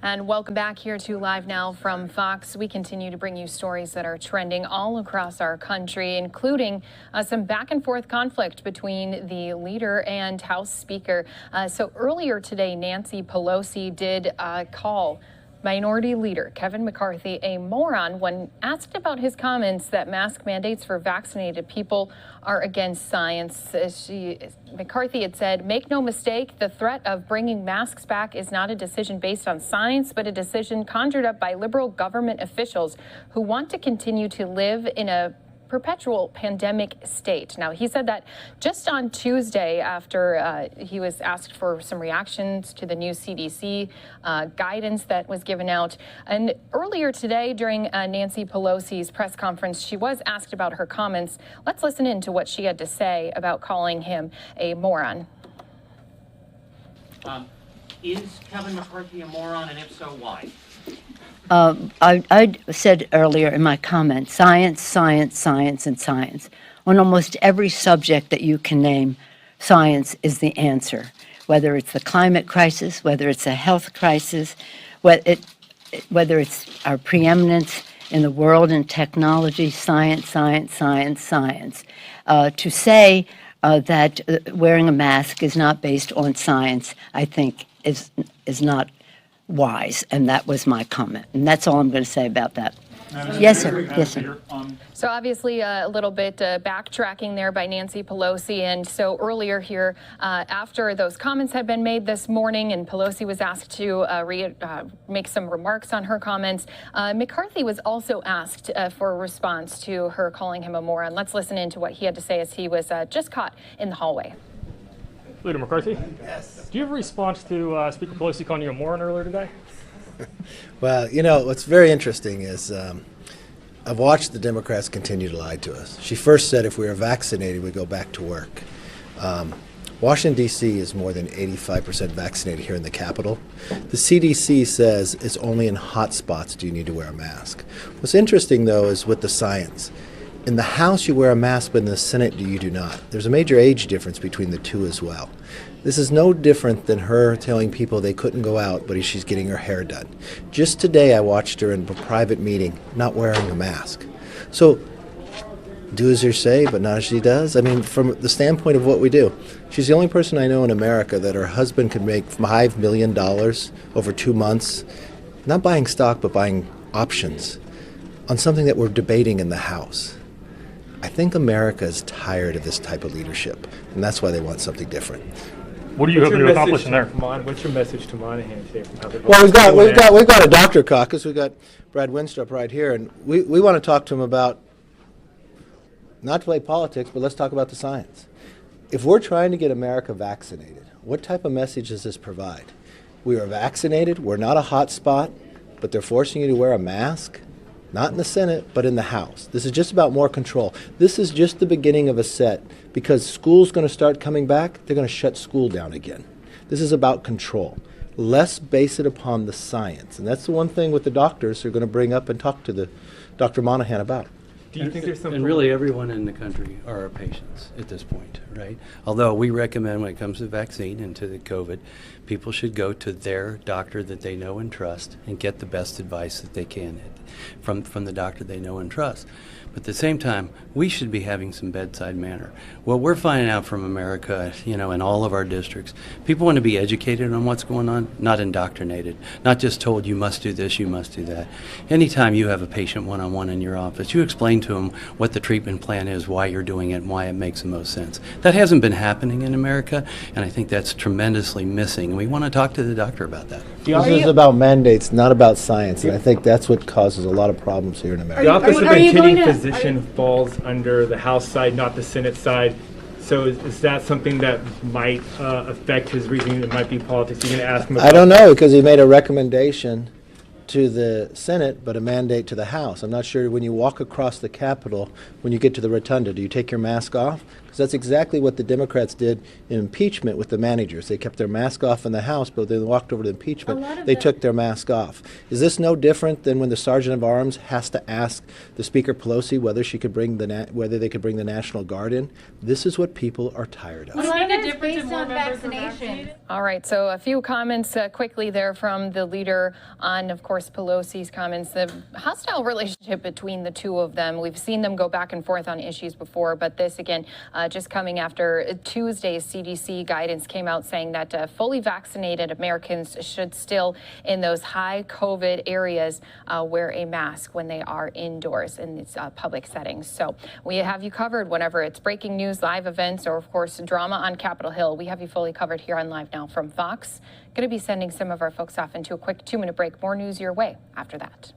And welcome back here to Live Now from Fox. We continue to bring you stories that are trending all across our country, including some back and forth conflict between the leader and House Speaker. So earlier today, Nancy Pelosi did call Minority Leader Kevin McCarthy a moron when asked about his comments that mask mandates for vaccinated people are against science. McCarthy had said, "Make no mistake, the threat of bringing masks back is not a decision based on science, but a decision conjured up by liberal government officials who want to continue to live in a perpetual pandemic state." Now, he said that just on Tuesday after he was asked for some reactions to the new CDC guidance that was given out. And earlier today during Nancy Pelosi's press conference, she was asked about her comments. Let's listen in to what she had to say about calling him a moron. Is Kevin McCarthy a moron, and if so, why? I said earlier in my comment, science, science, science, and science. On almost every subject that you can name, science is the answer. Whether it's the climate crisis, whether it's a health crisis, whether it's our preeminence in the world in technology, science, science, science, science. To say that wearing a mask is not based on science, I think is not wise, and that was my comment, and that's all I'm going to say about that. Yes, sir. Yes, sir. So obviously a little bit backtracking there by Nancy Pelosi. And so earlier here, after those comments had been made this morning and Pelosi was asked to make some remarks on her comments, McCarthy was also asked for a response to her calling him a moron. Let's listen in to what he had to say as he was just caught in the hallway. Leader McCarthy? Yes. Do you have a response to Speaker Pelosi calling you a moron earlier today? Well, you know, what's very interesting is I've watched the Democrats continue to lie to us. She first said if we were vaccinated, we'd go back to work. Washington, D.C. is more than 85% vaccinated here in the Capitol. The CDC says it's only in hot spots do you need to wear a mask. What's interesting, though, is with the science. In the House, you wear a mask, but in the Senate, you do not. There's a major age difference between the two as well. This is no different than her telling people they couldn't go out, but she's getting her hair done. Just today, I watched her in a private meeting not wearing a mask. So, do as you say, but not as she does. I mean, from the standpoint of what we do, she's the only person I know in America that her husband could make $5 million over 2 months, not buying stock, but buying options on something that we're debating in the House. I think America is tired of this type of leadership, and that's why they want something different. What are you hoping to accomplish in there? What's your message to Monahan today? Well, we've got a doctor caucus. We've got Brad Winstrup right here, and we want to talk to him about not to play politics, but let's talk about the science. If we're trying to get America vaccinated, what type of message does this provide? We are vaccinated. We're not a hot spot, but they're forcing you to wear a mask. Not in the Senate, but in the House. This is just about more control. This is just the beginning of a set. Because school's going to start coming back, they're going to shut school down again. This is about control. Let's base it upon the science. And that's the one thing with the doctors they're going to bring up and talk to the Dr. Monahan about. Do you think there's some... And really everyone in the country are our patients at this point, right? Although we recommend when it comes to vaccine and to the COVID, people should go to their doctor that they know and trust and get the best advice that they can from the doctor they know and trust. But at the same time, we should be having some bedside manner. What we're finding out from America, you know, in all of our districts, people want to be educated on what's going on, not indoctrinated, not just told you must do this, you must do that. Anytime you have a patient one-on-one in your office, you explain to them what the treatment plan is, why you're doing it, and why it makes the most sense. That hasn't been happening in America, and I think that's tremendously missing. We want to talk to the doctor about that. This is about mandates, not about science, and I think that's what causes a lot of problems here in America. The Office of Continuing Physician falls under the House side, not the Senate side. So is that something that might affect his reasoning? It might be politics. You're going to ask him about I don't know, because he made a recommendation to the Senate, but a mandate to the House. I'm not sure when you walk across the Capitol, when you get to the rotunda, do you take your mask off? Because that's exactly what the Democrats did in impeachment with the managers. They kept their mask off in the House, but then walked over to impeachment, they took their mask off. Is this no different than when the Sergeant of Arms has to ask the Speaker Pelosi whether she could bring whether they could bring the National Guard in? This is what people are tired of. A lot of it's based on vaccination. All right, so a few comments quickly there from the leader on, of course, Pelosi's comments. The hostile relationship between the two of them, we've seen them go back and forth on issues before, but this again, just coming after Tuesday's CDC guidance came out saying that fully vaccinated Americans should still, in those high COVID areas, wear a mask when they are indoors in these public settings. So we have you covered whenever it's breaking news, live events, or of course drama on Capitol Hill. We have you fully covered here on Live Now from Fox. Going to be sending some of our folks off into a quick 2-minute break. More news your way after that.